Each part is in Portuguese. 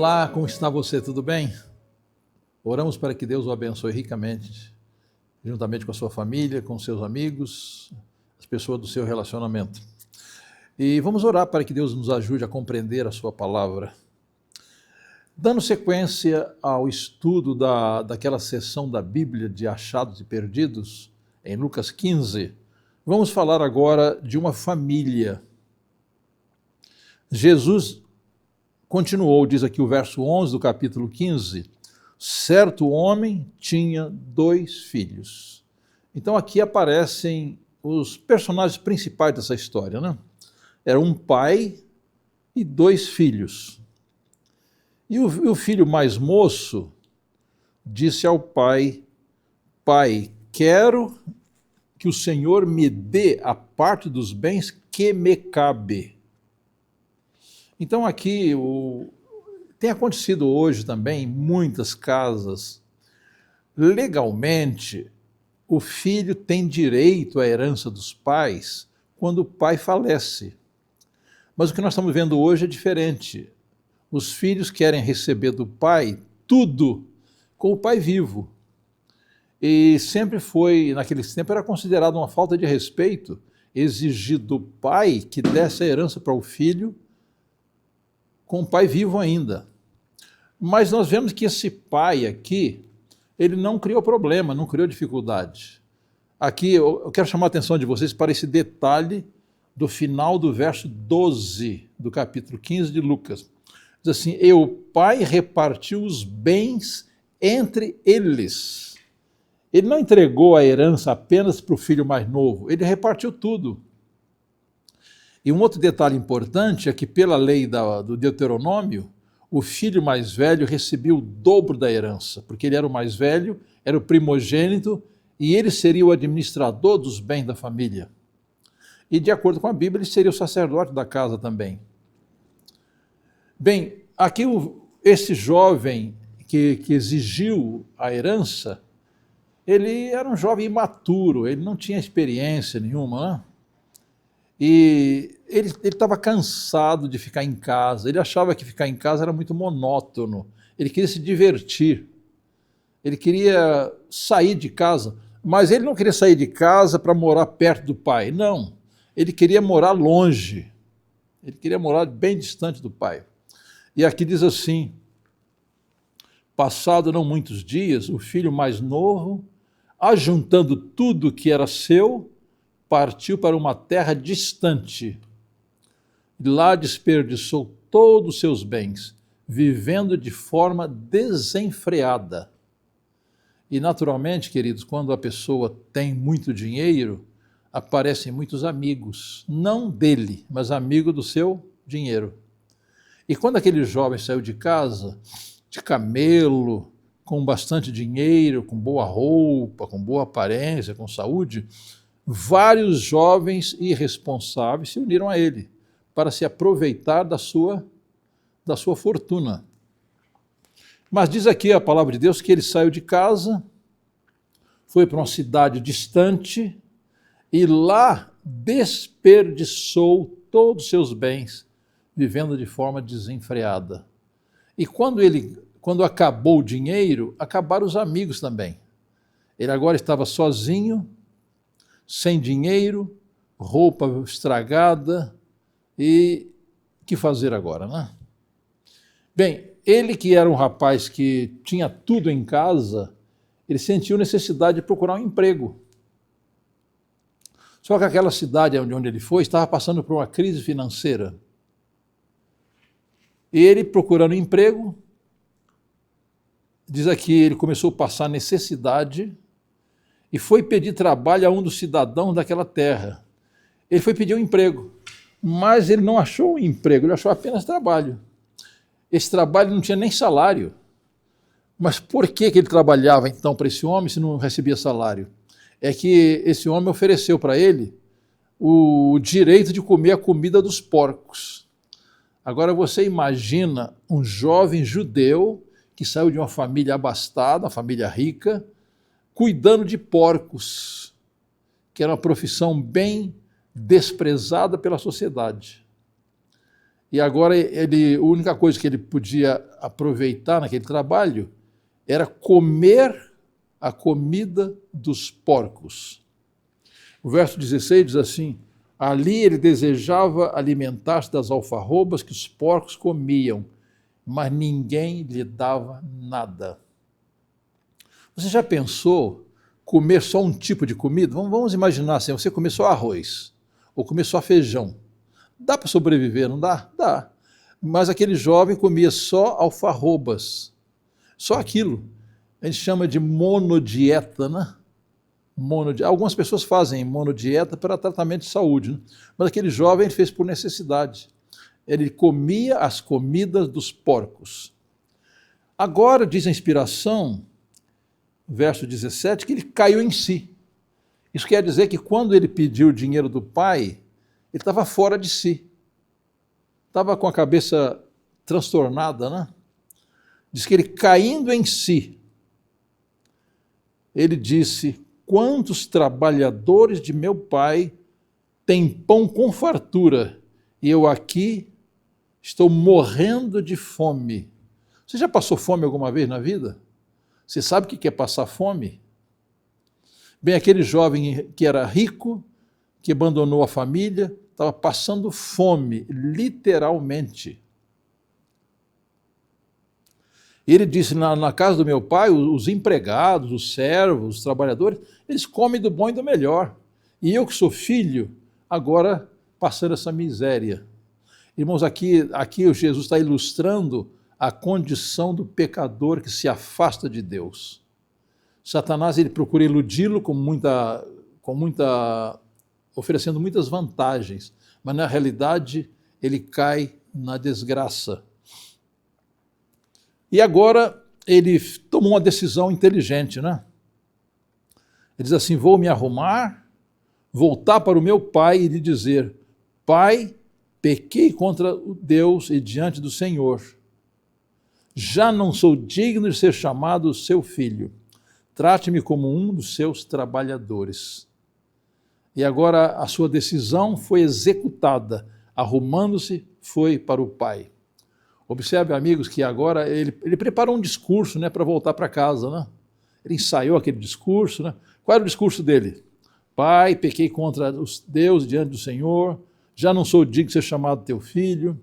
Olá, como está você? Tudo bem? Oramos para que Deus o abençoe ricamente, juntamente com a sua família, com seus amigos, as pessoas do seu relacionamento. E vamos orar para que Deus nos ajude a compreender a sua palavra. Dando sequência ao estudo daquela seção da Bíblia de achados e perdidos, em Lucas 15, vamos falar agora de uma família. Jesus continuou, diz aqui o verso 11 do capítulo 15, certo homem tinha 2 filhos. Então aqui aparecem os personagens principais dessa história, né? Era um pai e 2 filhos. E o filho mais moço disse ao pai: Pai, quero que o Senhor me dê a parte dos bens que me cabe. Então aqui tem acontecido hoje também em muitas casas, legalmente, o filho tem direito à herança dos pais quando o pai falece. Mas o que nós estamos vendo hoje é diferente. Os filhos querem receber do pai tudo com o pai vivo. E sempre foi, naquele tempo, era considerado uma falta de respeito exigir do pai que desse a herança para o filho com o pai vivo ainda. Mas nós vemos que esse pai aqui, ele não criou problema, não criou dificuldade. Aqui eu quero chamar a atenção de vocês para esse detalhe do final do verso 12 do capítulo 15 de Lucas. Diz assim: e o pai repartiu os bens entre eles. Ele não entregou a herança apenas para o filho mais novo, ele repartiu tudo. E um outro detalhe importante é que, pela lei do Deuteronômio, o filho mais velho recebia o dobro da herança, porque ele era o mais velho, era o primogênito, e ele seria o administrador dos bens da família. E, de acordo com a Bíblia, ele seria o sacerdote da casa também. Bem, aqui esse jovem que exigiu a herança, ele era um jovem imaturo, ele não tinha experiência nenhuma, né? E ele estava cansado de ficar em casa, ele achava que ficar em casa era muito monótono, ele queria se divertir, ele queria sair de casa, mas ele não queria sair de casa para morar perto do pai, não, ele queria morar longe, ele queria morar bem distante do pai. E aqui diz assim: passado não muitos dias, o filho mais novo, ajuntando tudo que era seu, partiu para uma terra distante. Lá desperdiçou todos os seus bens, vivendo de forma desenfreada. E naturalmente, queridos, quando a pessoa tem muito dinheiro, aparecem muitos amigos, não dele, mas amigo do seu dinheiro. E quando aquele jovem saiu de casa, de camelo, com bastante dinheiro, com boa roupa, com boa aparência, com saúde, vários jovens irresponsáveis se uniram a ele para se aproveitar da sua fortuna. Mas diz aqui a palavra de Deus que ele saiu de casa, foi para uma cidade distante e lá desperdiçou todos os seus bens, vivendo de forma desenfreada. E quando acabou o dinheiro, acabaram os amigos também. Ele agora estava sozinho, sem dinheiro, roupa estragada, e o que fazer agora, né? Bem, ele que era um rapaz que tinha tudo em casa, ele sentiu necessidade de procurar um emprego. Só que aquela cidade onde ele foi estava passando por uma crise financeira. E ele procurando emprego, diz aqui, ele começou a passar necessidade e foi pedir trabalho a um dos cidadãos daquela terra. Ele foi pedir um emprego, mas ele não achou um emprego, ele achou apenas trabalho. Esse trabalho não tinha nem salário. Mas por que ele trabalhava então para esse homem se não recebia salário? É que esse homem ofereceu para ele o direito de comer a comida dos porcos. Agora você imagina um jovem judeu que saiu de uma família abastada, uma família rica, cuidando de porcos, que era uma profissão bem desprezada pela sociedade. E agora a única coisa que ele podia aproveitar naquele trabalho era comer a comida dos porcos. O verso 16 diz assim: ali ele desejava alimentar-se das alfarrobas que os porcos comiam, mas ninguém lhe dava nada. Você já pensou comer só um tipo de comida? Vamos imaginar assim, você comer só arroz, ou comer só feijão. Dá para sobreviver, não dá? Dá. Mas aquele jovem comia só alfarrobas, só aquilo. A gente chama de monodieta, né? Algumas pessoas fazem monodieta para tratamento de saúde, né? Mas aquele jovem ele fez por necessidade. Ele comia as comidas dos porcos. Agora, diz a inspiração, verso 17, que ele caiu em si. Isso quer dizer que quando ele pediu o dinheiro do pai, ele estava fora de si. Estava com a cabeça transtornada, né? Diz que ele, caindo em si, ele disse: quantos trabalhadores de meu pai têm pão com fartura, e eu aqui estou morrendo de fome. Você já passou fome alguma vez na vida? Você sabe o que é passar fome? Bem, aquele jovem que era rico, que abandonou a família, estava passando fome, literalmente. Ele disse, na casa do meu pai, os empregados, os servos, os trabalhadores, eles comem do bom e do melhor. E eu que sou filho, agora passando essa miséria. Irmãos, aqui o Jesus está ilustrando a condição do pecador que se afasta de Deus. Satanás ele procura iludi-lo oferecendo muitas vantagens, mas na realidade ele cai na desgraça. E agora ele tomou uma decisão inteligente, né? Ele diz assim: vou me arrumar, voltar para o meu pai e lhe dizer: Pai, pequei contra Deus e diante do Senhor. Já não sou digno de ser chamado seu filho. Trate-me como um dos seus trabalhadores. E agora a sua decisão foi executada. Arrumando-se, foi para o pai. Observe, amigos, que agora ele preparou um discurso, né, para voltar para casa, né? Ele ensaiou aquele discurso, né? Qual era o discurso dele? Pai, pequei contra Deus diante do Senhor, já não sou digno de ser chamado teu filho,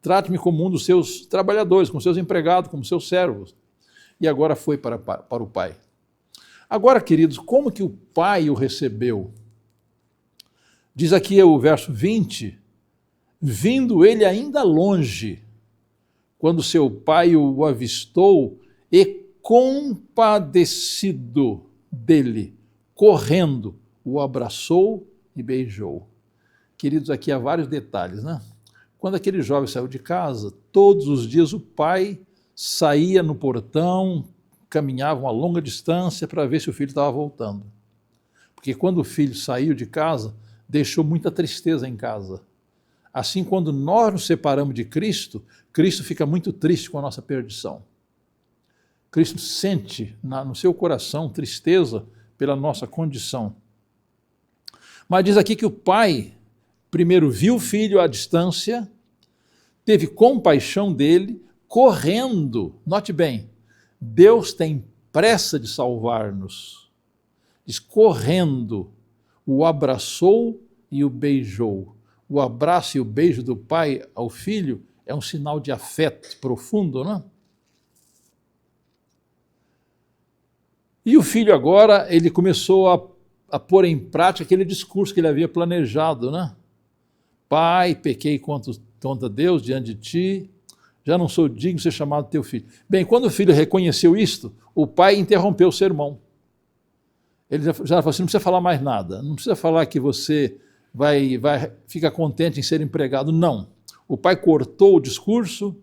trate-me como um dos seus trabalhadores, como seus empregados, como seus servos. E agora foi para o pai. Agora, queridos, como que o pai o recebeu? Diz aqui o verso 20, vindo ele ainda longe, quando seu pai o avistou e compadecido dele, correndo, o abraçou e beijou. Queridos, aqui há vários detalhes, né? Quando aquele jovem saiu de casa, todos os dias o pai saía no portão, caminhava uma longa distância para ver se o filho estava voltando. Porque quando o filho saiu de casa, deixou muita tristeza em casa. Assim, quando nós nos separamos de Cristo, Cristo fica muito triste com a nossa perdição. Cristo sente no seu coração tristeza pela nossa condição. Mas diz aqui que o pai primeiro viu o filho à distância, teve compaixão dele, correndo. Note bem, Deus tem pressa de salvar-nos. Diz, correndo, o abraçou e o beijou. O abraço e o beijo do pai ao filho é um sinal de afeto profundo, não é? E o filho agora, ele começou a pôr em prática aquele discurso que ele havia planejado, né? Pai, pequei contra Deus diante de ti, já não sou digno de ser chamado teu filho. Bem, quando o filho reconheceu isto, o pai interrompeu o sermão. Ele já falou assim, não precisa falar mais nada, não precisa falar que você fica contente em ser empregado, não. O pai cortou o discurso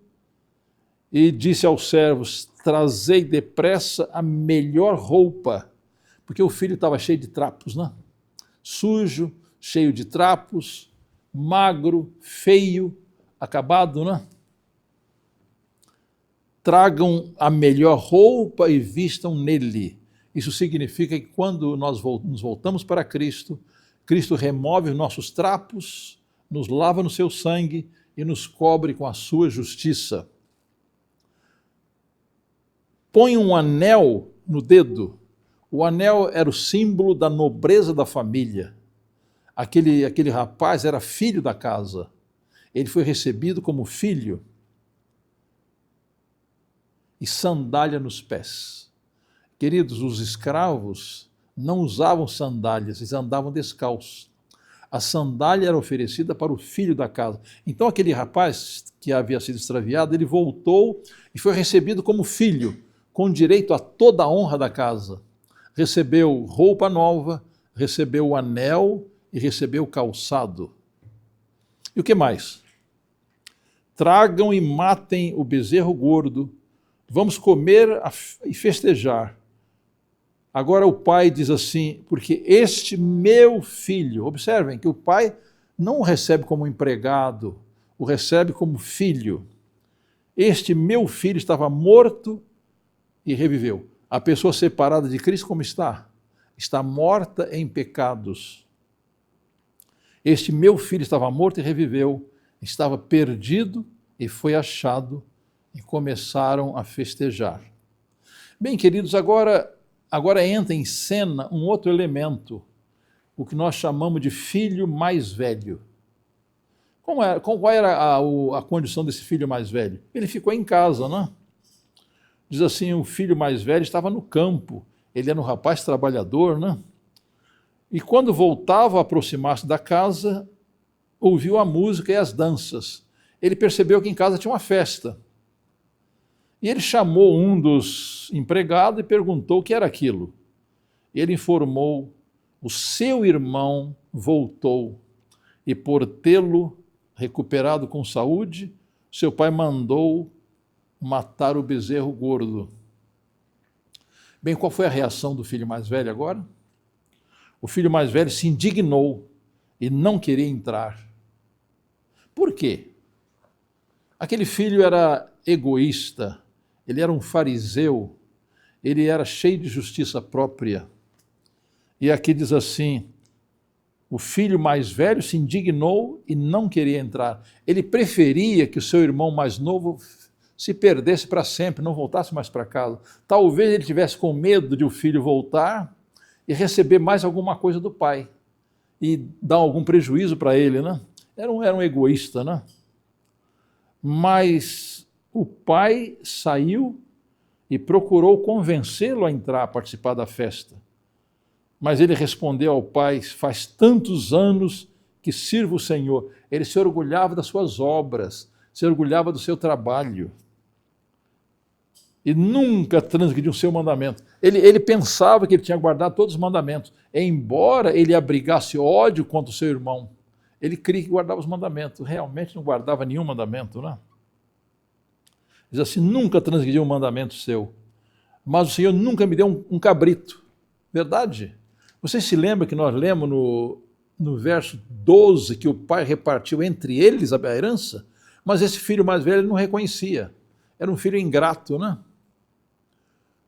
e disse aos servos, trazei depressa a melhor roupa, porque o filho estava cheio de trapos, né? Sujo, cheio de trapos, magro, feio, acabado, né? Tragam a melhor roupa e vistam nele. Isso significa que quando nós nos voltamos para Cristo, Cristo remove os nossos trapos, nos lava no seu sangue e nos cobre com a sua justiça. Põe um anel no dedo. O anel era o símbolo da nobreza da família. Aquele rapaz era filho da casa. Ele foi recebido como filho. E sandália nos pés. Queridos, os escravos não usavam sandálias, eles andavam descalços. A sandália era oferecida para o filho da casa. Então aquele rapaz que havia sido extraviado, ele voltou e foi recebido como filho, com direito a toda a honra da casa. Recebeu roupa nova, recebeu o anel e recebeu o calçado. E o que mais? Tragam e matem o bezerro gordo, vamos comer e festejar. Agora o pai diz assim, porque este meu filho, observem que o pai não o recebe como empregado, o recebe como filho. Este meu filho estava morto e reviveu. A pessoa separada de Cristo como está? Está morta em pecados. Este meu filho estava morto e reviveu, estava perdido e foi achado, e começaram a festejar. Bem, queridos, agora entra em cena um outro elemento, o que nós chamamos de filho mais velho. Qual era a condição desse filho mais velho? Ele ficou em casa, né? Diz assim, o filho mais velho estava no campo, ele era um rapaz trabalhador, né? E quando voltava a aproximar-se da casa, ouviu a música e as danças. Ele percebeu que em casa tinha uma festa. E ele chamou um dos empregados e perguntou o que era aquilo. Ele informou, o seu irmão voltou e por tê-lo recuperado com saúde, seu pai mandou matar o bezerro gordo. Bem, qual foi a reação do filho mais velho agora? O filho mais velho se indignou e não queria entrar. Por quê? Aquele filho era egoísta, ele era um fariseu, ele era cheio de justiça própria. E aqui diz assim, o filho mais velho se indignou e não queria entrar. Ele preferia que o seu irmão mais novo se perdesse para sempre, não voltasse mais para casa. Talvez ele tivesse com medo de o filho voltar e receber mais alguma coisa do pai e dar algum prejuízo para ele, né? Era um egoísta, né? Mas o pai saiu e procurou convencê-lo a entrar, a participar da festa. Mas ele respondeu ao pai, faz tantos anos que sirvo o Senhor. Ele se orgulhava das suas obras, se orgulhava do seu trabalho. E nunca transgrediu o seu mandamento. Ele pensava que ele tinha guardado todos os mandamentos. Embora ele abrigasse ódio contra o seu irmão, ele cria que guardava os mandamentos. Realmente não guardava nenhum mandamento, né? Diz assim, nunca transgrediu um mandamento seu. Mas o Senhor nunca me deu um cabrito. Verdade? Vocês se lembram que nós lemos no verso 12 que o pai repartiu entre eles a herança? Mas esse filho mais velho não reconhecia. Era um filho ingrato, né?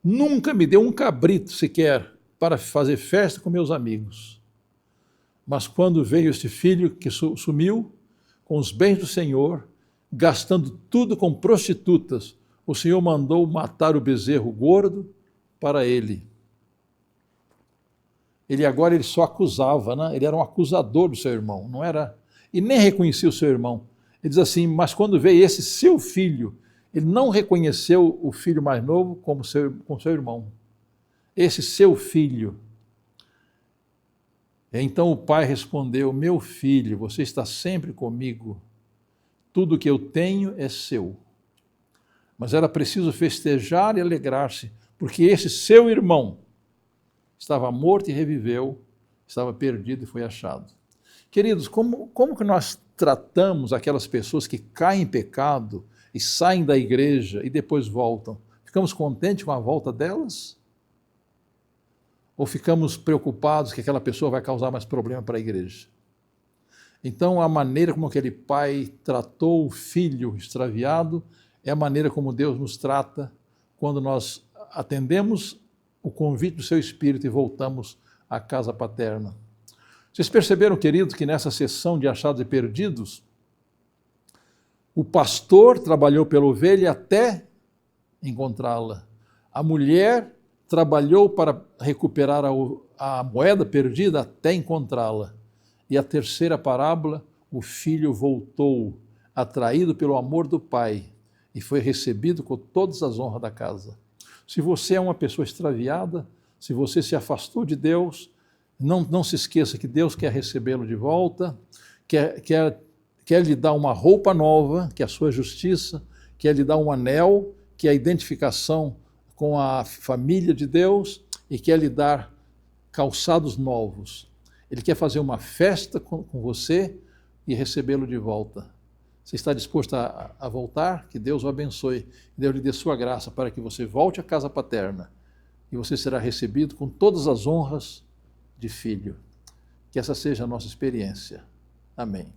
Nunca me deu um cabrito sequer para fazer festa com meus amigos. Mas quando veio este filho que sumiu com os bens do Senhor, gastando tudo com prostitutas, o Senhor mandou matar o bezerro gordo para ele. Ele só acusava, né? Ele era um acusador do seu irmão, não era, e nem reconhecia o seu irmão. Ele diz assim, mas quando veio esse seu filho, ele não reconheceu o filho mais novo como seu irmão. Esse seu filho. Então o pai respondeu, meu filho, você está sempre comigo, tudo que eu tenho é seu. Mas era preciso festejar e alegrar-se, porque esse seu irmão estava morto e reviveu, estava perdido e foi achado. Queridos, como que nós tratamos aquelas pessoas que caem em pecado e saem da igreja e depois voltam? Ficamos contentes com a volta delas? Ou ficamos preocupados que aquela pessoa vai causar mais problema para a igreja? Então, a maneira como aquele pai tratou o filho extraviado é a maneira como Deus nos trata quando nós atendemos o convite do seu Espírito e voltamos à casa paterna. Vocês perceberam, queridos, que nessa sessão de achados e perdidos, O pastor trabalhou pela ovelha até encontrá-la. A mulher trabalhou para recuperar a moeda perdida até encontrá-la. E a terceira parábola, o filho voltou, atraído pelo amor do pai, e foi recebido com todas as honras da casa. Se você é uma pessoa extraviada, se você se afastou de Deus, não se esqueça que Deus quer recebê-lo de volta, quer lhe dar uma roupa nova, que é a sua justiça, quer lhe dar um anel, que é a identificação com a família de Deus, e quer lhe dar calçados novos. Ele quer fazer uma festa com você e recebê-lo de volta. Você está disposto a voltar? Que Deus o abençoe. Deus lhe dê sua graça para que você volte à casa paterna e você será recebido com todas as honras de filho. Que essa seja a nossa experiência. Amém.